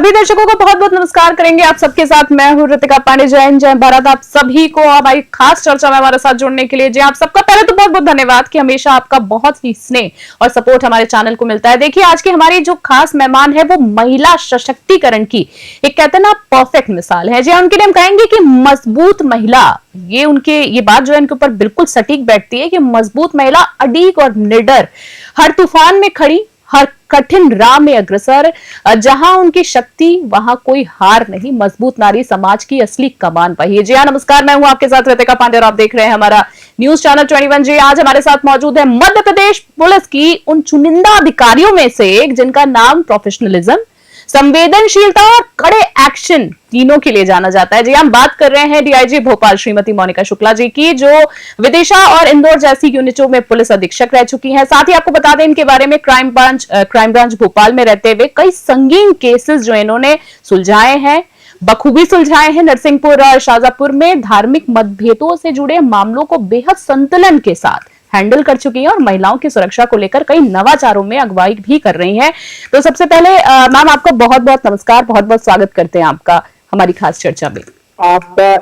सभी दर्शकों को बहुत बहुत नमस्कार करेंगे आप सबके साथ। मैं हूं ऋतिका पांडे। जय भारत। आप सभी को हमारी खास चर्चा में हमारे साथ जुड़ने के लिए जी आप सबका पहले तो बहुत बहुत धन्यवाद कि हमेशा आपका बहुत ही स्नेह और सपोर्ट हमारे चैनल को मिलता है। देखिए आज की हमारी जो खास मेहमान है वो महिला सशक्तिकरण की एक कहते हैं ना परफेक्ट मिसाल है। जी उनके लिए हम कहेंगे कि मजबूत महिला, ये बात जो है इनके ऊपर बिल्कुल सटीक बैठती है कि मजबूत महिला अडिग और निडर, हर तूफान में खड़ी, हर कठिन राह में अग्रसर, जहां उनकी शक्ति वहां कोई हार नहीं। मजबूत नारी समाज की असली कमान वही है। जी हाँ नमस्कार, मैं हूं आपके साथ ऋतिका पांडे और आप देख रहे हैं हमारा न्यूज चैनल 21। जी आज हमारे साथ मौजूद है मध्य प्रदेश पुलिस की उन चुनिंदा अधिकारियों में से एक जिनका नाम प्रोफेशनलिज्म, संवेदनशीलता और कड़े एक्शन तीनों के लिए जाना जाता है। जी हम बात कर रहे हैं डीआईजी भोपाल श्रीमती मोनिका शुक्ला जी की, जो विदिशा और इंदौर जैसी यूनिटों में पुलिस अधीक्षक रह चुकी हैं। साथ ही आपको बता दें इनके बारे में क्राइम ब्रांच भोपाल में रहते हुए कई संगीन केसेस जो इन्होंने सुलझाए हैं, बखूबी सुलझाए हैं। नरसिंहपुर और शाहजहांपुर में धार्मिक मतभेदों से जुड़े मामलों को बेहद संतुलन के साथ हैंडल कर चुकी हैं और महिलाओं की सुरक्षा को लेकर कई नवाचारों में अगुवाई भी कर रही हैं। तो सबसे पहले मैम आपका बहुत बहुत नमस्कार, बहुत बहुत स्वागत करते हैं आपका हमारी खास चर्चा में। आपका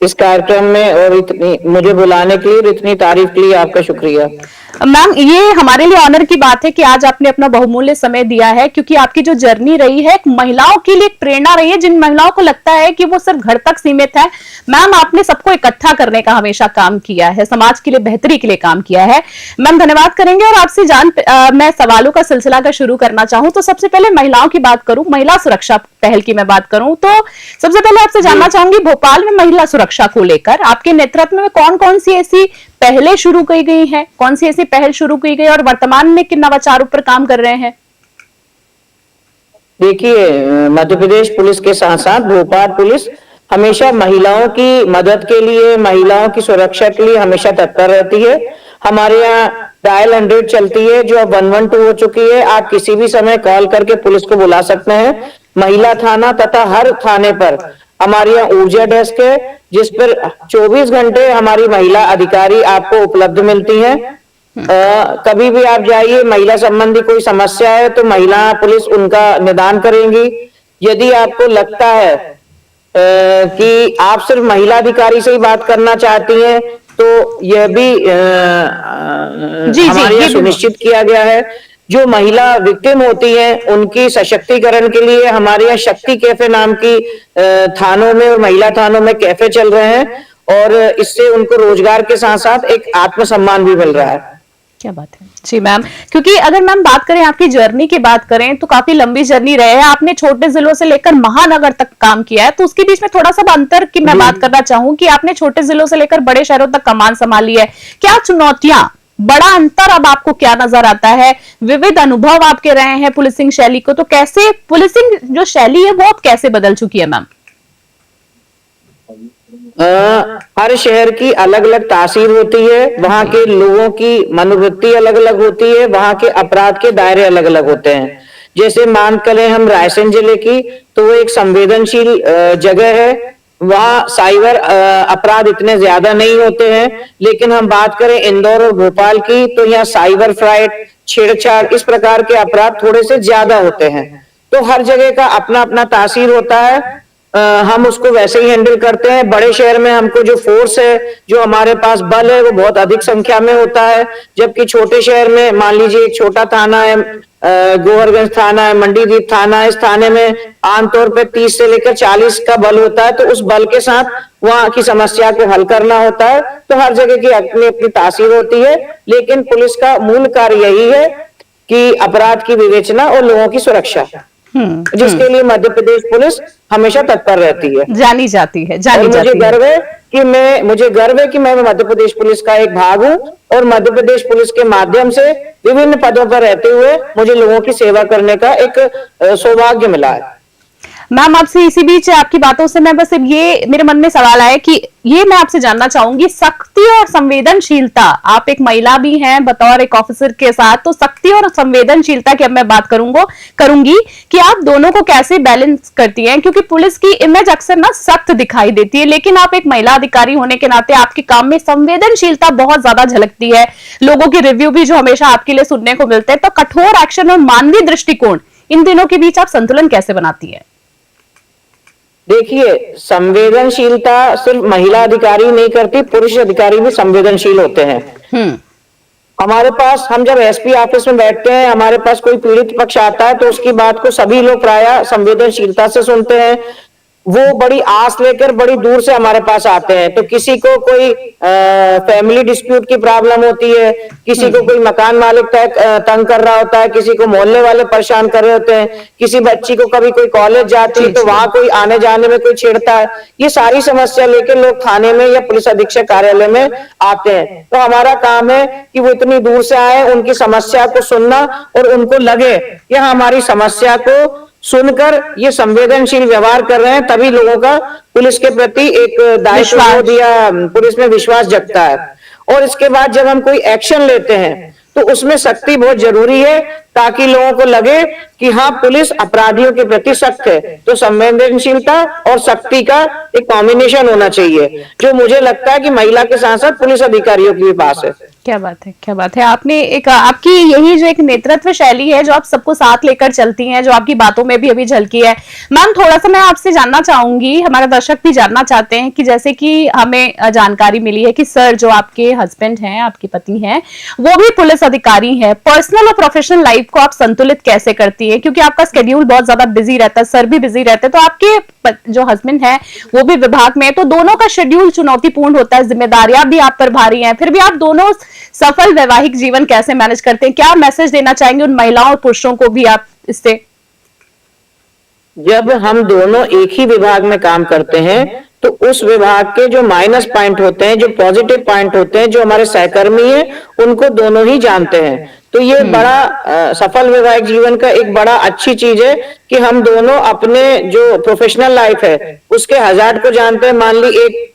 इस कार्यक्रम में और इतनी मुझे बुलाने के लिए और इतनी तारीफ के लिए आपका शुक्रिया। मैम ये हमारे लिए ऑनर की बात है कि आज आपने अपना बहुमूल्य समय दिया है, क्योंकि आपकी जो जर्नी रही है महिलाओं के लिए एक प्रेरणा रही है। जिन महिलाओं को लगता है कि वो सिर्फ घर तक सीमित है, मैम आपने सबको इकट्ठा करने का हमेशा काम किया है, समाज के लिए बेहतरी के लिए काम किया है। मैम धन्यवाद करेंगे और आपसे मैं सवालों का सिलसिला का शुरू करना चाहूँ तो सबसे पहले महिलाओं की बात करूं, महिला सुरक्षा पहल की मैं बात करूं तो सबसे पहले आपसे जानना चाहूंगी भोपाल में महिला सुरक्षा को लेकर आपके नेतृत्व में कौन कौन सी ऐसी पहले शुरू की गई हैं, कौन सी ऐसी पहल शुरू की गई और वर्तमान में किन नवाचारों पर काम कर रहे हैं? देखिए मध्य प्रदेश पुलिस के साथ साथ भोपाल पुलिस हमेशा महिलाओं की मदद के लिए, महिलाओं की सुरक्षा के लिए हमेशा तत्पर रहती है। हमारे यहाँ डायल 100 चलती है जो अब 112 हो चुकी है। आप किसी भी समय कॉल करके पुलिस को बुला सकते हैं। महिला थाना तथा हर थाने पर हमारे यहाँ ऊर्जा डेस्क है जिस पर 24 घंटे हमारी महिला अधिकारी आपको उपलब्ध मिलती हैं। कभी भी आप जाइए, महिला संबंधी कोई समस्या है तो महिला पुलिस उनका निदान करेंगी। यदि आपको लगता है कि आप सिर्फ महिला अधिकारी से ही बात करना चाहती हैं तो यह भी हमारे यहाँ सुनिश्चित किया गया है। जो महिला विक्टिम होती हैं उनकी सशक्तिकरण के लिए हमारे यहाँ शक्ति कैफे नाम की थानों में और महिला थानों में कैफे चल रहे हैं और इससे उनको रोजगार के साथ साथ एक आत्मसम्मान भी मिल रहा है। क्या बात है जी मैम, क्योंकि अगर मैम बात करें आपकी जर्नी की बात करें तो काफी लंबी जर्नी रहे है। आपने छोटे जिलों से लेकर महानगर तक काम किया है, तो उसके बीच में थोड़ा सा अंतर की मैं बात करना चाहूँ कि आपने छोटे जिलों से लेकर बड़े शहरों तक कमान संभाली है। क्या चुनौतियां, बड़ा अंतर अब आपको क्या नजर आता है? विविध अनुभव आपके रहे हैं पुलिसिंग शैली को, तो कैसे पुलिसिंग जो शैली है वो अब कैसे बदल चुकी है मैम? हर शहर की अलग अलग तासीर होती है, वहां के लोगों की मनोवृत्ति अलग अलग होती है, वहां के अपराध के दायरे अलग अलग होते हैं। जैसे मान करें हम रायसेन जिले की तो वो एक संवेदनशील जगह है, वहां साइबर अपराध इतने ज्यादा नहीं होते हैं। लेकिन हम बात करें इंदौर और भोपाल की तो यहाँ साइबर फ्राइड, छेड़छाड़, इस प्रकार के अपराध थोड़े से ज्यादा होते हैं। तो हर जगह का अपना अपना तासीर होता है। हम उसको वैसे ही हैंडल करते हैं। बड़े शहर में हमको जो फोर्स है, जो हमारे पास बल है, वो बहुत अधिक संख्या में होता है, जबकि छोटे शहर में मान लीजिए एक छोटा थाना है, गोहरगंज थाना है, मंडीदीप थाना है, इस थाने में आमतौर पर 30 से लेकर 40 का बल होता है। तो उस बल के साथ वहां की समस्या को हल करना होता है। तो हर जगह की अपनी अपनी तासीर होती है, लेकिन पुलिस का मूल कार्य यही है कि अपराध की विवेचना और लोगों की सुरक्षा, जिसके लिए मध्य प्रदेश पुलिस हमेशा तत्पर रहती है, जानी जाती है। मुझे गर्व है कि मैं मध्य प्रदेश पुलिस का एक भाग हूँ और मध्य प्रदेश पुलिस के माध्यम से विभिन्न पदों पर रहते हुए मुझे लोगों की सेवा करने का एक सौभाग्य मिला है। मैम आपसे इसी बीच आपकी बातों से मैं बस ये मेरे मन में सवाल आया कि ये मैं आपसे जानना चाहूंगी, सख्ती और संवेदनशीलता, आप एक महिला भी हैं बतौर एक ऑफिसर के साथ, तो सख्ती और संवेदनशीलता की अब मैं बात करूंगी कि आप दोनों को कैसे बैलेंस करती हैं, क्योंकि पुलिस की इमेज अक्सर ना सख्त दिखाई देती है, लेकिन आप एक महिला अधिकारी होने के नाते आपके काम में संवेदनशीलता बहुत ज्यादा झलकती है। लोगों के रिव्यू भी जो हमेशा आपके लिए सुनने को मिलते हैं, तो कठोर एक्शन और मानवीय दृष्टिकोण इन दिनों के बीच आप संतुलन कैसे बनाती है? देखिए, संवेदनशीलता सिर्फ महिला अधिकारी नहीं करती, पुरुष अधिकारी भी संवेदनशील होते हैं। हम्म। हमारे पास, हम जब एसपी ऑफिस में बैठते हैं, हमारे पास कोई पीड़ित पक्ष आता है तो उसकी बात को सभी लोग प्रायः संवेदनशीलता से सुनते हैं। वो बड़ी आस लेकर बड़ी दूर से हमारे पास आते हैं। तो किसी को कोई फैमिली डिस्प्यूट की प्रॉब्लम होती है, किसी को कोई मकान मालिक तंग कर रहा होता है, किसी को मोहल्ले वाले परेशान कर रहे होते हैं, किसी बच्ची को कभी कोई कॉलेज जाती है तो वहां कोई आने जाने में कोई छेड़ता है। ये सारी समस्या लेकर लोग थाने में या पुलिस अधीक्षक कार्यालय में आते हैं। तो हमारा काम है कि वो इतनी दूर से आए, उनकी समस्या को सुनना और उनको लगे कि हमारी समस्या को सुनकर ये संवेदनशील व्यवहार कर रहे हैं, तभी लोगों का पुलिस के प्रति एक दायित्व या पुलिस में विश्वास जगता है। और इसके बाद जब हम कोई एक्शन लेते हैं तो उसमें सख्ती बहुत जरूरी है, ताकि लोगों को लगे कि हाँ, पुलिस अपराधियों के प्रति सख्त है। तो संवेदनशीलता और सख्ती का एक कॉम्बिनेशन होना चाहिए, जो मुझे लगता है कि महिला के साथ साथ पुलिस अधिकारियों के भी पास है। क्या बात है, क्या बात है। आपने एक आपकी यही जो एक नेतृत्व शैली है, जो आप सबको साथ लेकर चलती हैं, जो आपकी बातों में भी अभी झलकी है। मैम, थोड़ा सा मैं आपसे जानना चाहूंगी, हमारे दर्शक भी जानना चाहते हैं कि जैसे कि हमें जानकारी मिली है कि सर जो आपके हस्बैंड हैं, आपकी पति हैं, वो भी पुलिस अधिकारी हैं। पर्सनल और प्रोफेशनल लाइफ को आप संतुलित कैसे करती है? क्योंकि आपका शेड्यूल बहुत ज्यादा बिजी रहता है, सर भी बिजी रहते हैं, तो आपके जो हस्बैंड है वो भी विभाग में है, तो दोनों का शेड्यूल चुनौतीपूर्ण होता है, जिम्मेदारियां भी आप पर भारी हैं, फिर भी आप दोनों सफल वैवाहिक जीवन कैसे मैनेज करते हैं? क्या मैसेज देना चाहेंगे उन महिलाओं और पुरुषों को भी आप इससे? जब हम दोनों एक ही विभाग में काम करते हैं तो उस विभाग के जो माइनस पॉइंट होते हैं, जो पॉजिटिव पॉइंट होते हैं, जो हमारे सहकर्मी हैं, उनको दोनों ही जानते हैं। तो ये बड़ा सफल वैवाहिक जीवन का एक बड़ा अच्छी चीज है कि हम दोनों अपने जो प्रोफेशनल लाइफ है उसके हजार्ड को जानते हैं। मान ली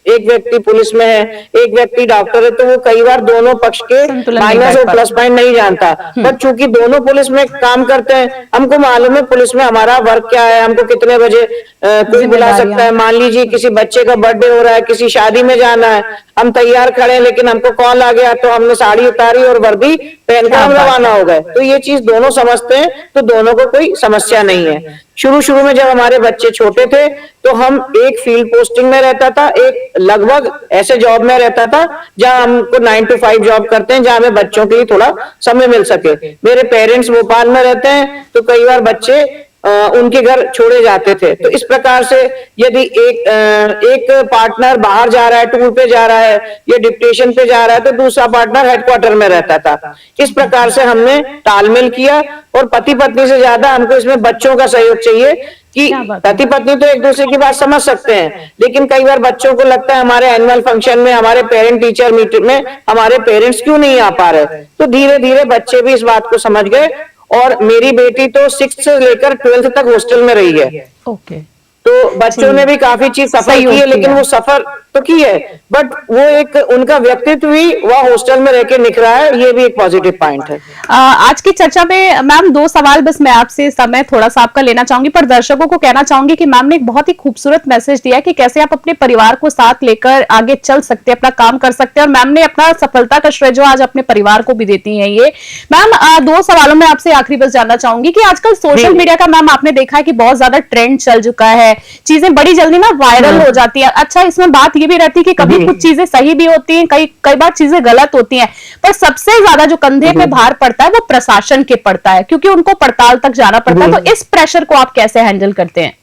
एक व्यक्ति पुलिस में है, एक व्यक्ति डॉक्टर है, तो वो कई बार दोनों पक्ष के माइनस और प्लस पॉइंट नहीं जानता। पर चूंकि दोनों पुलिस में काम करते हैं, हमको मालूम है पुलिस में हमारा वर्क क्या है, हमको कितने बजे कोई बुला सकता है। मान लीजिए किसी बच्चे का बर्थडे हो रहा है, किसी शादी में जाना है, हम तैयार खड़े हैं लेकिन हमको कॉल आ गया तो हमने साड़ी उतारी और वर्दी पहनकर हम रवाना हो गए। तो ये चीज दोनों समझते हैं, तो दोनों को कोई समस्या नहीं है। शुरू में जब हमारे बच्चे छोटे थे तो हम एक फील्ड पोस्टिंग में रहता था, एक लगभग ऐसे जॉब में रहता था जहां हमको 9 to 5 जॉब करते हैं, जहां हमें बच्चों के लिए थोड़ा समय मिल सके। मेरे पेरेंट्स भोपाल में रहते हैं तो कई बार बच्चे उनके घर छोड़े जाते थे। तो इस प्रकार से यदि एक पार्टनर बाहर जा रहा है, टूर पे जा रहा है या डिप्टेशन पे जा रहा है, तो दूसरा पार्टनर हेडक्वार्टर में रहता था। इस प्रकार से हमने तालमेल किया और पति पत्नी से ज्यादा हमको इसमें बच्चों का सहयोग चाहिए कि पति पत्नी तो एक दूसरे की बात समझ सकते हैं, लेकिन कई बार बच्चों को लगता है हमारे एनुअल फंक्शन में, हमारे पेरेंट टीचर मीटिंग में हमारे पेरेंट्स क्यों नहीं आ पा रहे। तो धीरे धीरे बच्चे भी इस बात को समझ गए और मेरी बेटी तो 6th से लेकर 12th तक हॉस्टल में रही है। ओके। तो बच्चों ने भी काफी चीज सफर की है, लेकिन वो सफर तो की है, बट वो एक उनका व्यक्तित्व भी वह हॉस्टल में रह के निखरा है, ये भी एक पॉजिटिव पॉइंट है। आज की चर्चा में मैम 2 सवाल बस मैं आपसे समय थोड़ा सा आपका लेना चाहूंगी, पर दर्शकों को कहना चाहूंगी कि मैम ने एक बहुत ही खूबसूरत मैसेज दिया कि कैसे आप अपने परिवार को साथ लेकर आगे चल सकते हैं, अपना काम कर सकते हैं, और मैम ने अपना सफलता का श्रेय जो आज अपने परिवार को भी देती है। ये मैम 2 सवालों में आपसे आखिरी बस जानना चाहूंगी कि आजकल सोशल मीडिया का मैम आपने देखा है कि बहुत ज्यादा ट्रेंड चल चुका है, चीजें बड़ी जल्दी ना वायरल हो जाती है। अच्छा, इसमें बात ये भी रहती है कि कभी कुछ चीजें सही भी होती हैं, कई बार चीजें गलत होती हैं, पर सबसे ज्यादा जो कंधे पे भार पड़ता है वो प्रशासन के पड़ता है, क्योंकि उनको पड़ताल तक जाना पड़ता है। तो इस प्रेशर को आप कैसे हैंडल करते हैं?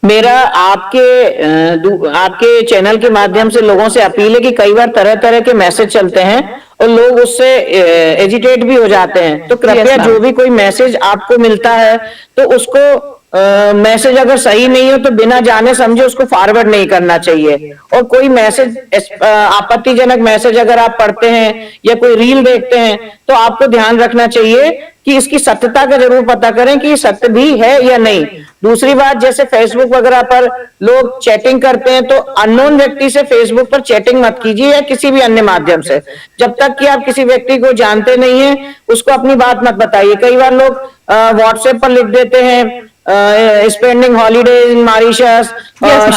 मेरा आपके चैनल के माध्यम से लोगों से अपील है कि कई बार तरह तरह के मैसेज चलते हैं और लोग उससे एजिटेट भी हो जाते हैं। तो कृपया जो भी कोई मैसेज आपको मिलता है तो उसको मैसेज अगर सही नहीं हो तो बिना जाने समझे उसको फॉरवर्ड नहीं करना चाहिए। और कोई मैसेज आपत्तिजनक मैसेज अगर आप पढ़ते हैं या कोई रील देखते हैं तो आपको ध्यान रखना चाहिए कि इसकी सत्यता का जरूर पता करें कि सत्य भी है या नहीं। दूसरी बात, जैसे फेसबुक वगैरह पर लोग चैटिंग करते हैं तो अननोन व्यक्ति से फेसबुक पर चैटिंग मत कीजिए या किसी भी अन्य माध्यम से, जब तक कि आप किसी व्यक्ति को जानते नहीं है उसको अपनी बात मत बताइए। कई बार लोग व्हाट्सएप पर लिख देते हैं स्पेंडिंग हॉलीडे इन मॉरिशस,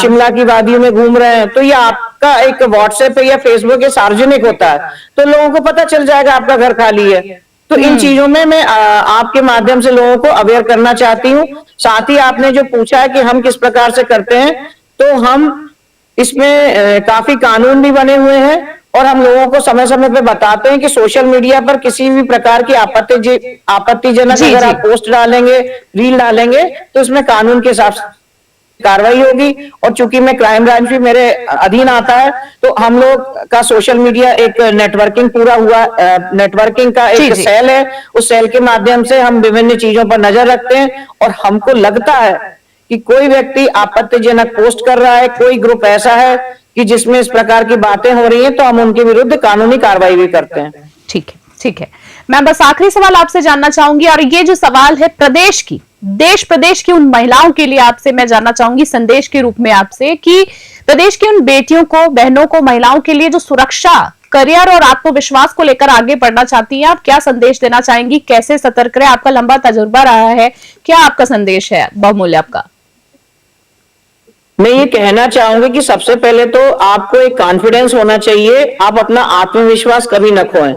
शिमला की वादियों में घूम रहे हैं, तो ये आपका एक व्हाट्सएप या फेसबुक सार्वजनिक होता है, तो लोगों को पता चल जाएगा आपका घर खाली है। तो इन चीजों में मैं आपके माध्यम से लोगों को अवेयर करना चाहती हूँ। साथ ही आपने जो पूछा है कि हम किस प्रकार से करते हैं, तो हम इसमें काफी कानून भी बने हुए हैं और हम लोगों को समय समय पे बताते हैं कि सोशल मीडिया पर किसी भी प्रकार की आपत्तिजनक जी अगर जी आप पोस्ट डालेंगे, रील डालेंगे, तो इसमें कानून के हिसाब से कार्रवाई होगी। और चूंकि मैं क्राइम ब्रांच भी मेरे अधीन आता है, तो हम लोग का सोशल मीडिया एक नेटवर्किंग पूरा हुआ, नेटवर्किंग का जी एक जी सेल है। उस सेल के माध्यम से हम विभिन्न चीजों पर नजर रखते हैं और हमको लगता है कि कोई व्यक्ति आपत्तिजनक पोस्ट कर रहा है, कोई ग्रुप ऐसा है कि जिसमें इस प्रकार की बातें हो रही हैं, तो हम उनके विरुद्ध कानूनी कार्रवाई भी करते हैं। ठीक है, ठीक है। मैं बस आखिरी सवाल आपसे जानना चाहूंगी, और ये जो सवाल है प्रदेश की, देश प्रदेश की उन महिलाओं के लिए आपसे मैं जानना चाहूंगी संदेश के रूप में आपसे, कि प्रदेश की उन बेटियों को, बहनों को, महिलाओं के लिए जो सुरक्षा, करियर और आत्मविश्वास को लेकर आगे बढ़ना चाहती हैं, आप क्या संदेश देना चाहेंगी? कैसे सतर्क रहे? आपका लंबा तजुर्बा रहा है, क्या आपका संदेश है बहुमूल्य आपका? मैं ये कहना चाहूंगी कि सबसे पहले तो आपको एक कॉन्फिडेंस होना चाहिए, आप अपना आत्मविश्वास कभी न खोएं।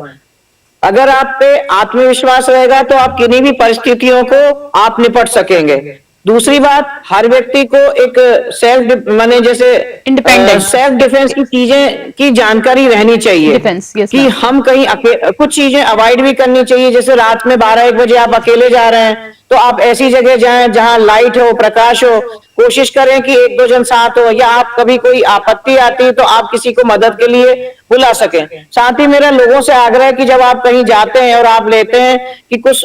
अगर आप पे आत्मविश्वास रहेगा तो आप किन्हीं भी परिस्थितियों को आप निपट सकेंगे। दूसरी बात, हर व्यक्ति को एक माने जैसे इंडिपेंडेंट सेल्फ डिफेंस की चीजें की जानकारी रहनी चाहिए, डिफेंस, यस कि हम कहीं कुछ चीजें अवॉइड भी करनी चाहिए। जैसे रात में 12-1 बजे आप अकेले जा रहे हैं, तो आप ऐसी जगह जाएं जहां लाइट हो, प्रकाश हो। कोशिश करें कि 1-2 जन साथ हो, या आप कभी कोई आपत्ति आती है तो आप किसी को मदद के लिए बुला सकें। साथ ही मेरा लोगों से आग्रह है कि जब आप कहीं जाते हैं और आप लेते हैं कि कुछ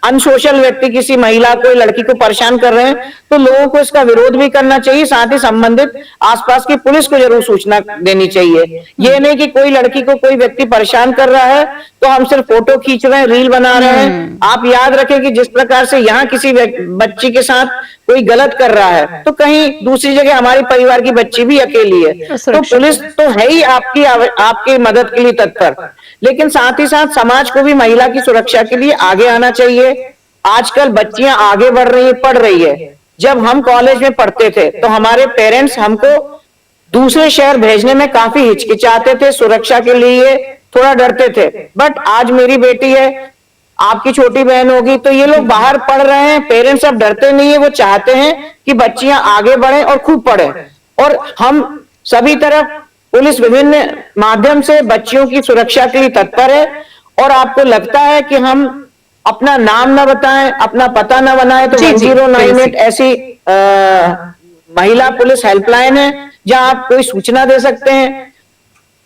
अनसोशल व्यक्ति किसी महिला को, लड़की को परेशान कर रहे हैं, तो लोगों को इसका विरोध भी करना चाहिए। साथ ही संबंधित आसपास की पुलिस को जरूर सूचना देनी चाहिए। ये नहीं कि कोई लड़की को कोई व्यक्ति परेशान कर रहा है तो हम सिर्फ फोटो खींच रहे हैं, रील बना रहे हैं। आप याद रखें कि जिस प्रकार से यहाँ किसी बच्ची के साथ कोई गलत कर रहा है, तो कहीं दूसरी जगह हमारे परिवार की बच्ची भी अकेली है, तो पुलिस तो है ही आपकी मदद के लिए तत्पर। लेकिन साथ ही साथ समाज को भी महिला की सुरक्षा के लिए आगे आना चाहिए। आजकल बच्चियां आगे बढ़ रही है, पढ़ रही है। जब हम कॉलेज में पढ़ते थे तो हमारे पेरेंट्स हमको दूसरे शहर भेजने में काफी हिचकिचाते थे, सुरक्षा के लिए थोड़ा डरते थे। बट आज मेरी बेटी है, आपकी छोटी बहन होगी, तो ये लोग बाहर पढ़ रहे हैं, पेरेंट्स अब डरते नहीं है। वो चाहते हैं कि बच्चियां आगे बढ़ें और खूब पढ़ें। और हम सभी तरफ पुलिस विभिन्न माध्यम से बच्चियों की सुरक्षा के लिए तत्पर है। और आपको लगता है कि हम अपना नाम न बताएं, अपना पता न बनाएं, तो 1098 ऐसी महिला पुलिस हेल्पलाइन है जहां आप कोई सूचना दे सकते हैं।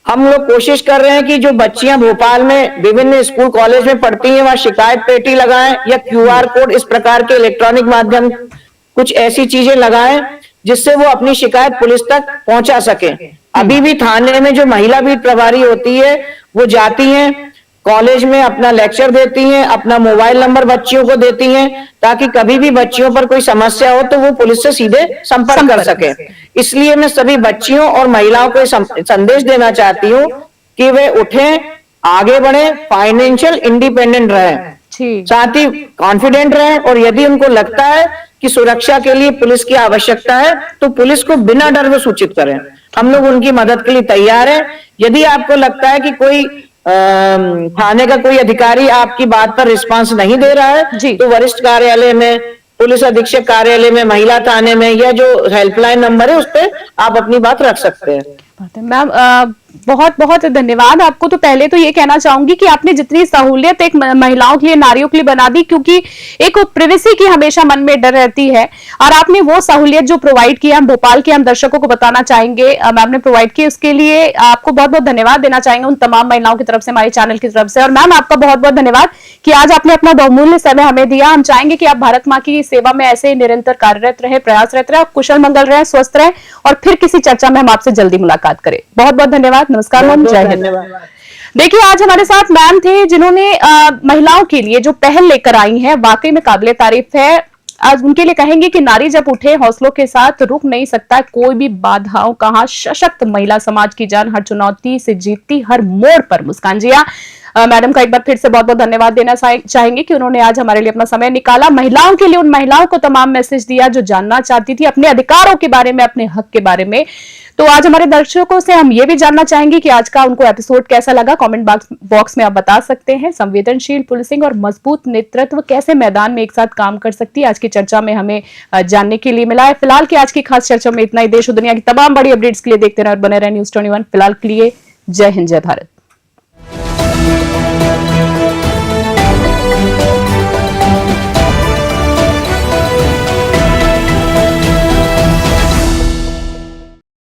हम लोग कोशिश कर रहे हैं कि जो बच्चियां भोपाल में विभिन्न स्कूल कॉलेज में पढ़ती हैं, वहां शिकायत पेटी लगाएं या QR कोड, इस प्रकार के इलेक्ट्रॉनिक माध्यम कुछ ऐसी चीजें लगाएं जिससे वो अपनी शिकायत पुलिस तक पहुंचा सके। अभी भी थाने में जो महिला बीट प्रभारी होती है, वो जाती हैं कॉलेज में, अपना लेक्चर देती हैं, अपना मोबाइल नंबर बच्चियों को देती हैं, ताकि कभी भी बच्चियों पर कोई समस्या हो तो वो पुलिस से सीधे संपर्क कर सके। इसलिए मैं सभी बच्चियों और महिलाओं को संदेश देना चाहती हूँ कि वे उठें, आगे बढ़ें, फाइनेंशियल इंडिपेंडेंट रहें, साथ ही कॉन्फिडेंट रहें। और यदि उनको लगता है कि सुरक्षा के लिए पुलिस की आवश्यकता है, तो पुलिस को बिना डर के सूचित करें। हम लोग उनकी मदद के लिए तैयार हैं। यदि आपको लगता है कि कोई थाने का कोई अधिकारी आपकी बात पर रिस्पांस नहीं दे रहा है, तो वरिष्ठ कार्यालय में, पुलिस अधीक्षक कार्यालय में, महिला थाने में, या जो हेल्पलाइन नंबर है उस पे आप अपनी बात रख सकते हैं। मैम बहुत बहुत धन्यवाद आपको। तो पहले तो ये कहना चाहूंगी कि आपने जितनी सहूलियत एक महिलाओं के लिए, नारियों के लिए बना दी, क्योंकि एक प्रिवेसी की हमेशा मन में डर रहती है, और आपने वो सहूलियत जो प्रोवाइड की, हम भोपाल के हम दर्शकों को बताना चाहेंगे मैम ने प्रोवाइड की, उसके लिए आपको बहुत बहुत धन्यवाद देना चाहेंगे उन तमाम महिलाओं की तरफ से, हमारे चैनल की तरफ से। और मैम आपका बहुत बहुत धन्यवाद कि आज आपने अपना बहुमूल्य समय हमें दिया। हम चाहेंगे कि आप भारत माँ की सेवा में ऐसे निरंतर कार्यरत रहे, प्रयासरत रहे, कुशल मंगल रहे, स्वस्थ रहे, और फिर किसी चर्चा में हम आपसे जल्दी मुलाकात करें। बहुत बहुत धन्यवाद। नमस्कार मैम, जय हिंद। देखिए, आज हमारे साथ मैम थे जिन्होंने महिलाओं के लिए जो पहल लेकर आई हैं, वाकई में काबिले तारीफ है। आज उनके लिए कहेंगे कि नारी जब उठे हौसलों के साथ, रुक नहीं सकता कोई भी बाधाओं। कहा सशक्त महिला समाज की जान, हर चुनौती से जीतती, हर मोड़ पर मुस्कान। जिया, मैडम का एक बार फिर से बहुत बहुत धन्यवाद देना चाहेंगे कि उन्होंने आज हमारे लिए अपना समय निकाला, महिलाओं के लिए, उन महिलाओं को तमाम मैसेज दिया जो जानना चाहती थी अपने अधिकारों के बारे में, अपने हक के बारे में। तो आज हमारे दर्शकों से हम ये भी जानना चाहेंगे कि आज का उनको एपिसोड कैसा लगा। कमेंट बॉक्स में आप बता सकते हैं। संवेदनशील पुलिसिंग और मजबूत नेतृत्व कैसे मैदान में एक साथ काम कर सकती है, आज की चर्चा में हमें जानने के लिए मिला है। फिलहाल की आज की खास चर्चा में इतना ही। देश और दुनिया की तमाम बड़ी अपडेट्स के लिए देखते रहे और बने रहे न्यूज़ 21। फिलहाल के लिए जय हिंद, जय भारत।